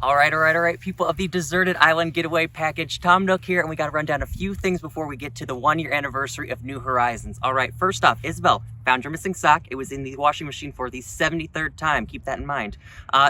Alright, people of the Deserted Island Getaway Package, Tom Nook here, and we gotta run down a few things before we get to the 1-year anniversary of New Horizons. Alright, first off, Isabel, found your missing sock. It was in the washing machine for the 73rd time, keep that in mind.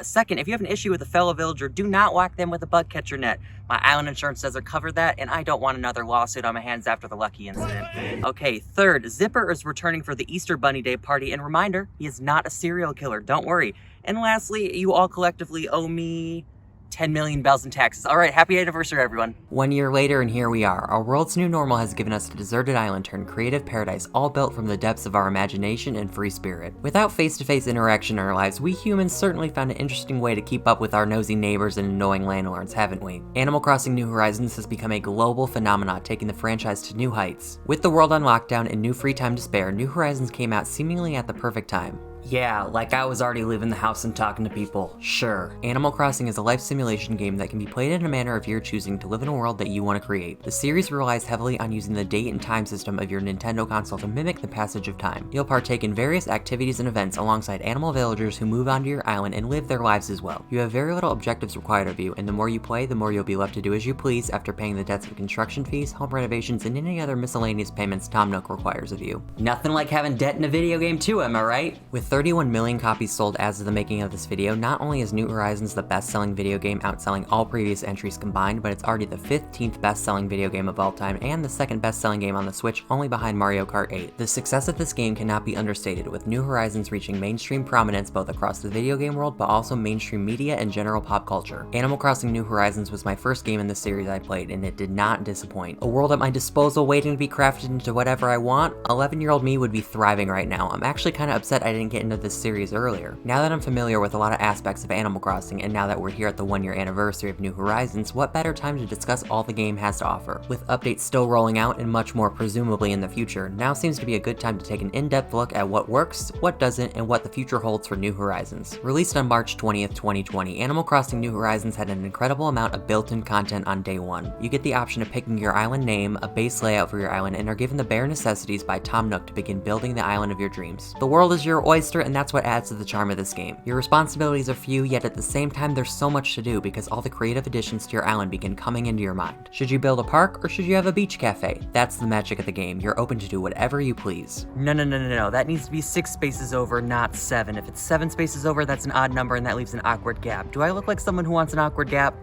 Second, if you have an issue with a fellow villager, do not whack them with a bug catcher net. My island insurance doesn't cover that, and I don't want another lawsuit on my hands after the Lucky incident. Okay, third, Zipper is returning for the Easter Bunny Day party, and reminder, he is not a serial killer, don't worry. And lastly, you all collectively owe me 10 million bells and taxes. All right, happy anniversary, everyone. 1 year later, and here we are. Our world's new normal has given us a deserted island turned creative paradise, all built from the depths of our imagination and free spirit. Without face-to-face interaction in our lives, we humans certainly found an interesting way to keep up with our nosy neighbors and annoying landlords, haven't we? Animal Crossing New Horizons has become a global phenomenon, taking the franchise to new heights. With the world on lockdown and new free time to spare, New Horizons came out seemingly at the perfect time. Yeah, like I was already leaving the house and talking to people. Sure. Animal Crossing is a life simulation game that can be played in a manner of your choosing to live in a world that you want to create. The series relies heavily on using the date and time system of your Nintendo console to mimic the passage of time. You'll partake in various activities and events alongside animal villagers who move onto your island and live their lives as well. You have very little objectives required of you, and the more you play, the more you'll be left to do as you please after paying the debts of construction fees, home renovations, and any other miscellaneous payments Tom Nook requires of you. Nothing like having debt in a video game too, am I right? With 31 million copies sold as of the making of this video, not only is New Horizons the best-selling video game outselling all previous entries combined, but it's already the 15th best-selling video game of all time and the second best-selling game on the Switch, only behind Mario Kart 8. The success of this game cannot be understated, with New Horizons reaching mainstream prominence both across the video game world but also mainstream media and general pop culture. Animal Crossing New Horizons was my first game in the series I played, and it did not disappoint. A world at my disposal waiting to be crafted into whatever I want, 11-year-old me would be thriving right now. I'm actually kind of upset I didn't get into this series earlier. Now that I'm familiar with a lot of aspects of Animal Crossing, and now that we're here at the 1-year anniversary of New Horizons, what better time to discuss all the game has to offer? With updates still rolling out and much more presumably in the future, now seems to be a good time to take an in-depth look at what works, what doesn't, and what the future holds for New Horizons. Released on March 20th, 2020, Animal Crossing New Horizons had an incredible amount of built-in content on day one. You get the option of picking your island name, a base layout for your island, and are given the bare necessities by Tom Nook to begin building the island of your dreams. The world is your oyster, and that's what adds to the charm of this game. Your responsibilities are few, yet at the same time there's so much to do because all the creative additions to your island begin coming into your mind. Should you build a park or should you have a beach cafe? That's the magic of the game. You're open to do whatever you please. No. That needs to be 6 spaces over, not 7. If it's 7 spaces over, that's an odd number and that leaves an awkward gap. Do I look like someone who wants an awkward gap?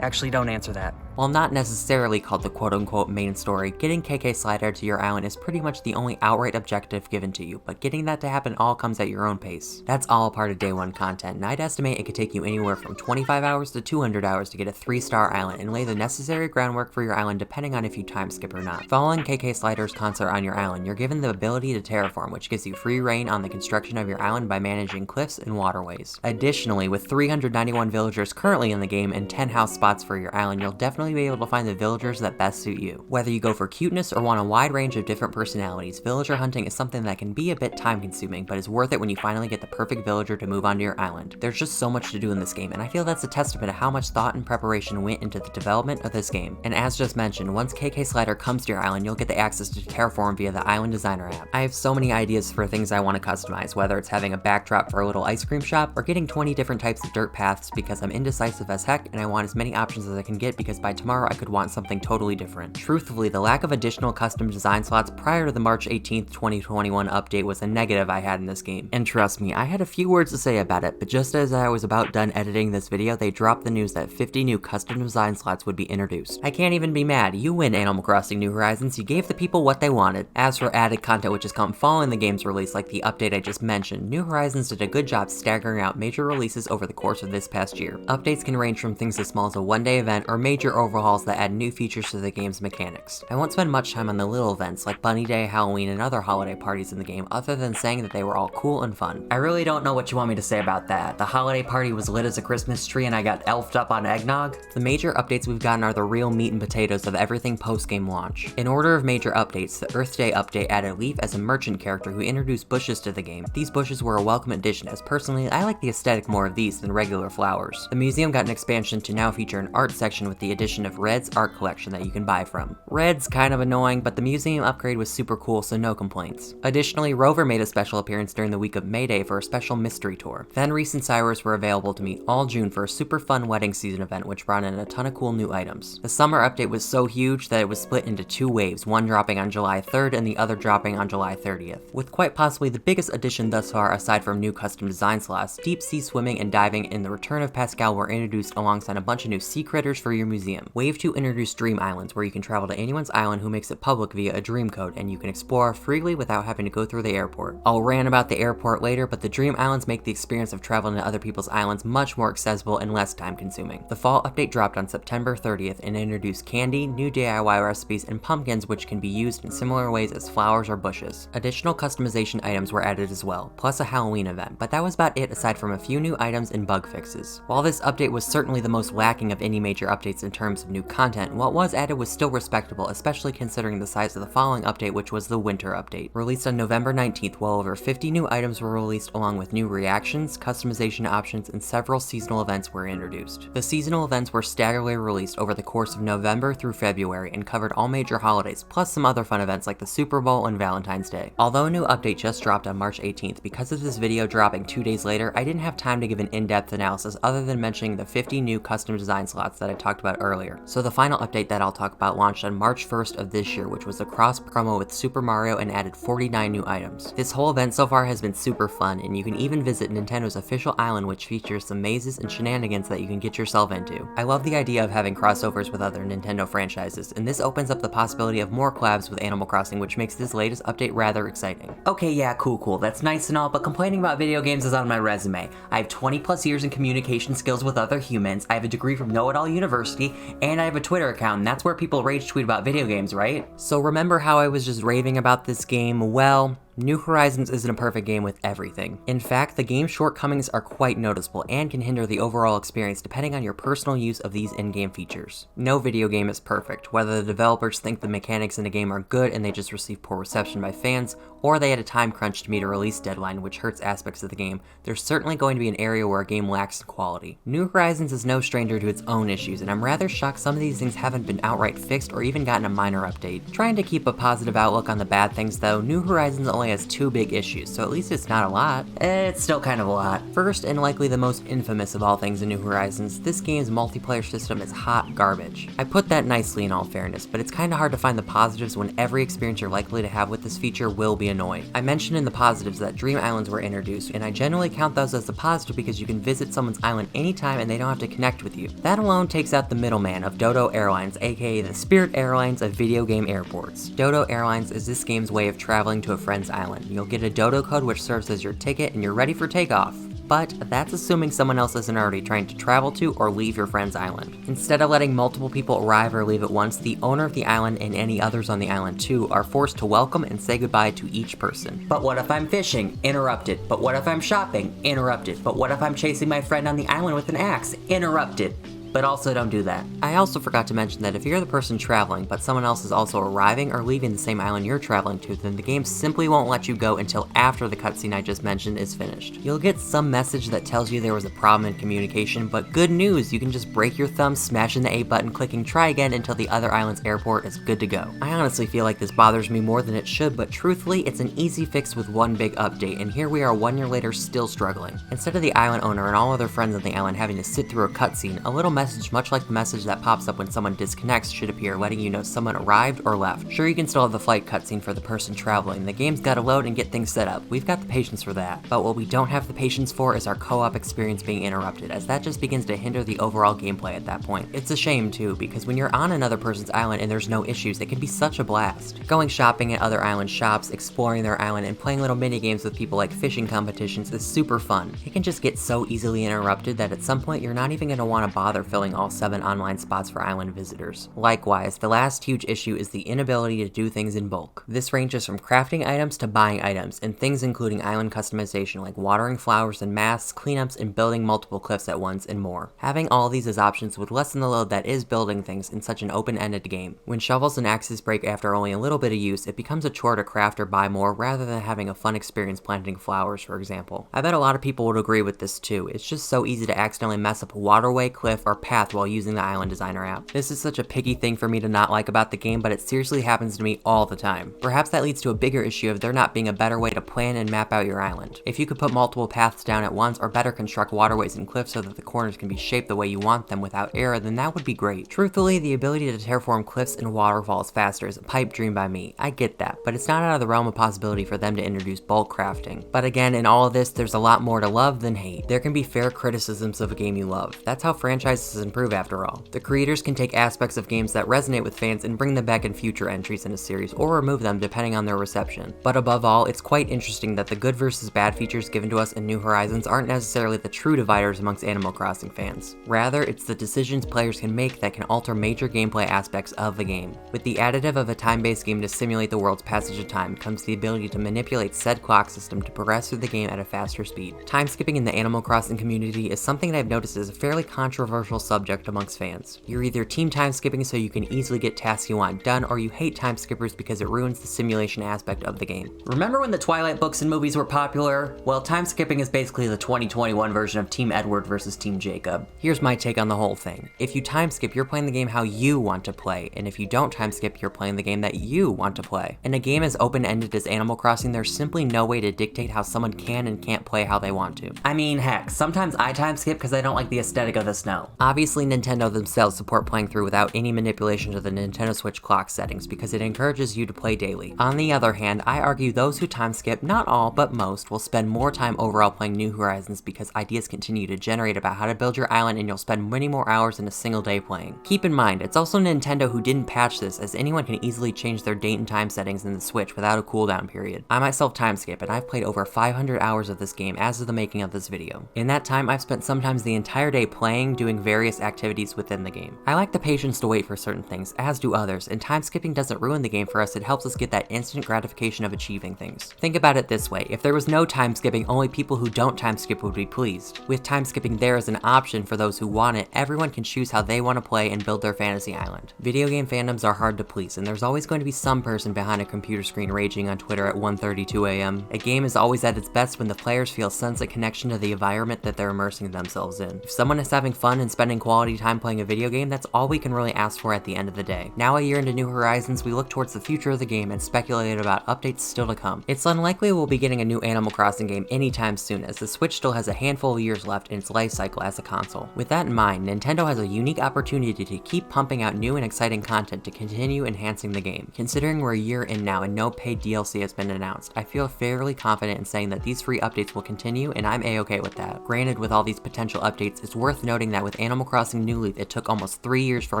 Actually, don't answer that. While not necessarily called the quote-unquote main story, getting CharLizard to your island is pretty much the only outright objective given to you, but getting that to happen all comes at your own pace. That's all part of day one content, and I'd estimate it could take you anywhere from 25 hours to 200 hours to get a 3-star island and lay the necessary groundwork for your island depending on if you time skip or not. Following CharLizard's concert on your island, you're given the ability to terraform, which gives you free reign on the construction of your island by managing cliffs and waterways. Additionally, with 391 villagers currently in the game and 10 house spots for your island, you'll definitely be able to find the villagers that best suit you. Whether you go for cuteness or want a wide range of different personalities, villager hunting is something that can be a bit time consuming, but is worth it when you finally get the perfect villager to move onto your island. There's just so much to do in this game, and I feel that's a testament to how much thought and preparation went into the development of this game. And as just mentioned, once CharLizard comes to your island, you'll get the access to terraform via the Island Designer app. I have so many ideas for things I want to customize, whether it's having a backdrop for a little ice cream shop or getting 20 different types of dirt paths because I'm indecisive as heck and I want as many options as I can get because by tomorrow I could want something totally different. Truthfully, the lack of additional custom design slots prior to the March 18th, 2021 update was a negative I had in this game. And trust me, I had a few words to say about it, but just as I was about done editing this video, they dropped the news that 50 new custom design slots would be introduced. I can't even be mad. You win, Animal Crossing New Horizons. You gave the people what they wanted. As for added content which has come following the game's release, like the update I just mentioned, New Horizons did a good job staggering out major releases over the course of this past year. Updates can range from things as small as a one-day event or major overhauls that add new features to the game's mechanics. I won't spend much time on the little events like Bunny Day, Halloween, and other holiday parties in the game other than saying that they were all cool and fun. I really don't know what you want me to say about that. The holiday party was lit as a Christmas tree and I got elfed up on eggnog. The major updates we've gotten are the real meat and potatoes of everything post-game launch. In order of major updates, the Earth Day update added Leaf as a merchant character who introduced bushes to the game. These bushes were a welcome addition, as personally I like the aesthetic more of these than regular flowers. The museum got an expansion to now feature an art section with the addition edition of Red's art collection that you can buy from. Red's kind of annoying, but the museum upgrade was super cool, so no complaints. Additionally, Rover made a special appearance during the week of May Day for a special mystery tour. Fenris and Cyrus were available to meet all June for a super fun wedding season event which brought in a ton of cool new items. The summer update was so huge that it was split into 2 waves, one dropping on July 3rd and the other dropping on July 30th. With quite possibly the biggest addition thus far aside from new custom design slots, deep sea swimming and diving and the return of Pascal were introduced alongside a bunch of new sea critters for your museum. Wave 2 introduced Dream Islands, where you can travel to anyone's island who makes it public via a dream code, and you can explore freely without having to go through the airport. I'll rant about the airport later, but the Dream Islands make the experience of traveling to other people's islands much more accessible and less time consuming. The fall update dropped on September 30th and introduced candy, new DIY recipes, and pumpkins which can be used in similar ways as flowers or bushes. Additional customization items were added as well, plus a Halloween event, but that was about it aside from a few new items and bug fixes. While this update was certainly the most lacking of any major updates in terms of new content, what was added was still respectable, especially considering the size of the following update, which was the winter update. Released on November 19th, well over 50 new items were released along with new reactions, customization options, and several seasonal events were introduced. The seasonal events were staggeringly released over the course of November through February and covered all major holidays, plus some other fun events like the Super Bowl and Valentine's Day. Although a new update just dropped on March 18th, because of this video dropping 2 days later, I didn't have time to give an in-depth analysis other than mentioning the 50 new custom design slots that I talked about earlier. So the final update that I'll talk about launched on March 1st of this year, which was a cross promo with Super Mario and added 49 new items. This whole event so far has been super fun, and you can even visit Nintendo's official island, which features some mazes and shenanigans that you can get yourself into. I love the idea of having crossovers with other Nintendo franchises, and this opens up the possibility of more collabs with Animal Crossing, which makes this latest update rather exciting. Okay, yeah, cool, that's nice and all, but complaining about video games is on my resume. I have 20 plus years in communication skills with other humans, I have a degree from Know-It-All University, and I have a Twitter account, and that's where people rage tweet about video games, right? So remember how I was just raving about this game? Well, New Horizons isn't a perfect game with everything. In fact, the game's shortcomings are quite noticeable and can hinder the overall experience depending on your personal use of these in-game features. No video game is perfect, whether the developers think the mechanics in a game are good and they just receive poor reception by fans, or they had a time crunch to meet a release deadline which hurts aspects of the game, there's certainly going to be an area where a game lacks in quality. New Horizons is no stranger to its own issues, and I'm rather shocked some of these things haven't been outright fixed or even gotten a minor update. Trying to keep a positive outlook on the bad things though, New Horizons only has 2 big issues, so at least it's not a lot. It's still kind of a lot. First, and likely the most infamous of all things in New Horizons, this game's multiplayer system is hot garbage. I put that nicely in all fairness, but it's kinda hard to find the positives when every experience you're likely to have with this feature will be annoying. I mentioned in the positives that Dream Islands were introduced, and I generally count those as a positive because you can visit someone's island anytime and they don't have to connect with you. That alone takes out the middleman of Dodo Airlines, aka the Spirit Airlines of video game airports. Dodo Airlines is this game's way of traveling to a friend's island. You'll get a Dodo code which serves as your ticket and you're ready for takeoff. But that's assuming someone else isn't already trying to travel to or leave your friend's island. Instead of letting multiple people arrive or leave at once, the owner of the island and any others on the island too are forced to welcome and say goodbye to each person. But what if I'm fishing? Interrupted. But what if I'm shopping? Interrupted. But what if I'm chasing my friend on the island with an axe? Interrupted. But also don't do that. I also forgot to mention that if you're the person traveling, but someone else is also arriving or leaving the same island you're traveling to, then the game simply won't let you go until after the cutscene I just mentioned is finished. You'll get some message that tells you there was a problem in communication, but good news, you can just break your thumb, smashing the A button, clicking try again until the other island's airport is good to go. I honestly feel like this bothers me more than it should, but truthfully, it's an easy fix with one big update, and here we are 1 year later still struggling. Instead of the island owner and all other friends on the island having to sit through a cutscene, a little message much like the message that pops up when someone disconnects should appear, letting you know someone arrived or left. Sure, you can still have the flight cutscene for the person traveling. The game's gotta load and get things set up. We've got the patience for that. But what we don't have the patience for is our co-op experience being interrupted, as that just begins to hinder the overall gameplay at that point. It's a shame too, because when you're on another person's island and there's no issues, it can be such a blast. Going shopping at other island shops, exploring their island, and playing little mini games with people like fishing competitions is super fun. It can just get so easily interrupted that at some point you're not even gonna want to bother filling all 7 online spots for island visitors. Likewise, the last huge issue is the inability to do things in bulk. This ranges from crafting items to buying items, and things including island customization like watering flowers and masks, cleanups, and building multiple cliffs at once, and more. Having all these as options would lessen the load that is building things in such an open-ended game. When shovels and axes break after only a little bit of use, it becomes a chore to craft or buy more rather than having a fun experience planting flowers, for example. I bet a lot of people would agree with this too. It's just so easy to accidentally mess up a waterway, cliff, or short path while using the island designer app. This is such a picky thing for me to not like about the game, but it seriously happens to me all the time. Perhaps that leads to a bigger issue of there not being a better way to plan and map out your island. If you could put multiple paths down at once, or better construct waterways and cliffs so that the corners can be shaped the way you want them without error, then that would be great. Truthfully, the ability to terraform cliffs and waterfalls faster is a pipe dream by me. I get that, but it's not out of the realm of possibility for them to introduce bulk crafting. But again, in all of this, there's a lot more to love than hate. There can be fair criticisms of a game you love. That's how franchises improve after all. The creators can take aspects of games that resonate with fans and bring them back in future entries in a series, or remove them depending on their reception. But above all, it's quite interesting that the good versus bad features given to us in New Horizons aren't necessarily the true dividers amongst Animal Crossing fans. Rather, it's the decisions players can make that can alter major gameplay aspects of the game. With the additive of a time-based game to simulate the world's passage of time comes the ability to manipulate said clock system to progress through the game at a faster speed. Time skipping in the Animal Crossing community is something that I've noticed is a fairly controversial subject amongst fans. You're either team time skipping so you can easily get tasks you want done, or you hate time skippers because it ruins the simulation aspect of the game. Remember when the Twilight books and movies were popular? Well, time skipping is basically the 2021 version of Team Edward versus Team Jacob. Here's my take on the whole thing. If you time skip, you're playing the game how you want to play, and if you don't time skip, you're playing the game that you want to play. In a game as open-ended as Animal Crossing, there's simply no way to dictate how someone can and can't play how they want to. I mean, heck, sometimes I time skip because I don't like the aesthetic of the snow. Obviously, Nintendo themselves support playing through without any manipulation to the Nintendo Switch clock settings because it encourages you to play daily. On the other hand, I argue those who time skip, not all, but most, will spend more time overall playing New Horizons because ideas continue to generate about how to build your island and you'll spend many more hours in a single day playing. Keep in mind, it's also Nintendo who didn't patch this, as anyone can easily change their date and time settings in the Switch without a cooldown period. I myself time skip, and I've played over 500 hours of this game as of the making of this video. In that time, I've spent sometimes the entire day playing, doing various activities within the game. I like the patience to wait for certain things, as do others, and time skipping doesn't ruin the game for us, it helps us get that instant gratification of achieving things. Think about it this way, if there was no time skipping, only people who don't time skip would be pleased. With time skipping there as an option for those who want it, everyone can choose how they want to play and build their fantasy island. Video game fandoms are hard to please, and there's always going to be some person behind a computer screen raging on Twitter at 1:32 a.m. A game is always at its best when the players feel a sense of connection to the environment that they're immersing themselves in. If someone is having fun and spending quality time playing a video game, that's all we can really ask for at the end of the day. Now a year into New Horizons, we look towards the future of the game and speculate about updates still to come. It's unlikely we'll be getting a new Animal Crossing game anytime soon, as the Switch still has a handful of years left in its life cycle as a console. With that in mind, Nintendo has a unique opportunity to keep pumping out new and exciting content to continue enhancing the game. Considering we're a year in now and no paid DLC has been announced, I feel fairly confident in saying that these free updates will continue, and I'm a-okay with that. Granted, with all these potential updates, it's worth noting that with Animal Crossing New Leaf, it took almost 3 years for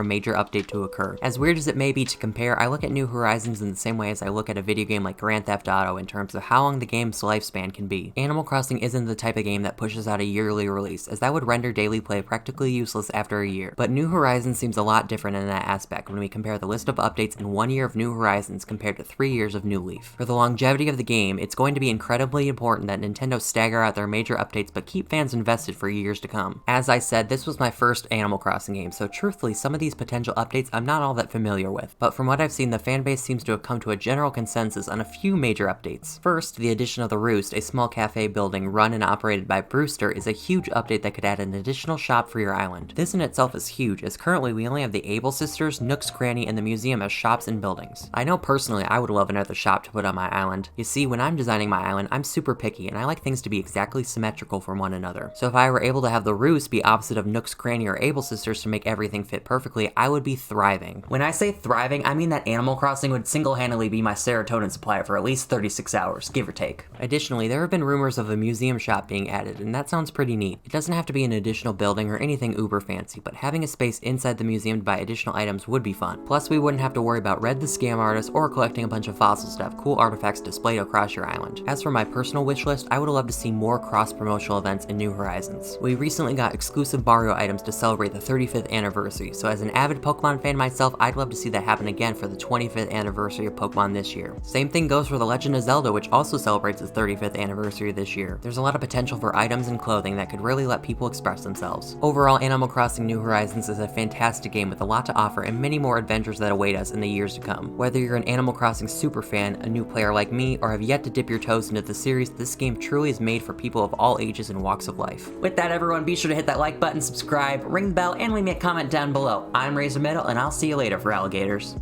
a major update to occur. As weird as it may be to compare, I look at New Horizons in the same way as I look at a video game like Grand Theft Auto in terms of how long the game's lifespan can be. Animal Crossing isn't the type of game that pushes out a yearly release, as that would render daily play practically useless after a year. But New Horizons seems a lot different in that aspect when we compare the list of updates in 1 year of New Horizons compared to 3 years of New Leaf. For the longevity of the game, it's going to be incredibly important that Nintendo stagger out their major updates but keep fans invested for years to come. As I said, this was my first Animal Crossing game, so truthfully, some of these potential updates I'm not all that familiar with, but from what I've seen, the fanbase seems to have come to a general consensus on a few major updates. First, the addition of the Roost, a small cafe building run and operated by Brewster, is a huge update that could add an additional shop for your island. This in itself is huge, as currently we only have the Able Sisters, Nook's Cranny, and the museum as shops and buildings. I know personally I would love another shop to put on my island. You see, when I'm designing my island, I'm super picky, and I like things to be exactly symmetrical from one another. So if I were able to have the Roost be opposite of Nook's Cranny or Able Sisters to make everything fit perfectly, I would be thriving. When I say thriving, I mean that Animal Crossing would single-handedly be my serotonin supply for at least 36 hours, give or take. Additionally, there have been rumors of a museum shop being added, and that sounds pretty neat. It doesn't have to be an additional building or anything uber fancy, but having a space inside the museum to buy additional items would be fun. Plus, we wouldn't have to worry about Red the Scam Artist or collecting a bunch of fossils to have cool artifacts displayed across your island. As for my personal wish list, I would love to see more cross-promotional events in New Horizons. We recently got exclusive Mario items to celebrate the 35th anniversary, so as an avid Pokemon fan myself, I'd love to see that happen again for the 25th anniversary of Pokemon this year. Same thing goes for The Legend of Zelda, which also celebrates its 35th anniversary this year. There's a lot of potential for items and clothing that could really let people express themselves. Overall, Animal Crossing New Horizons is a fantastic game with a lot to offer and many more adventures that await us in the years to come. Whether you're an Animal Crossing super fan, a new player like me, or have yet to dip your toes into the series, this game truly is made for people of all ages and walks of life. With that, everyone, be sure to hit that like button, subscribe, subscribe, ring the bell, and leave me a comment down below. I'm Razor Middle, and I'll see you later for alligators.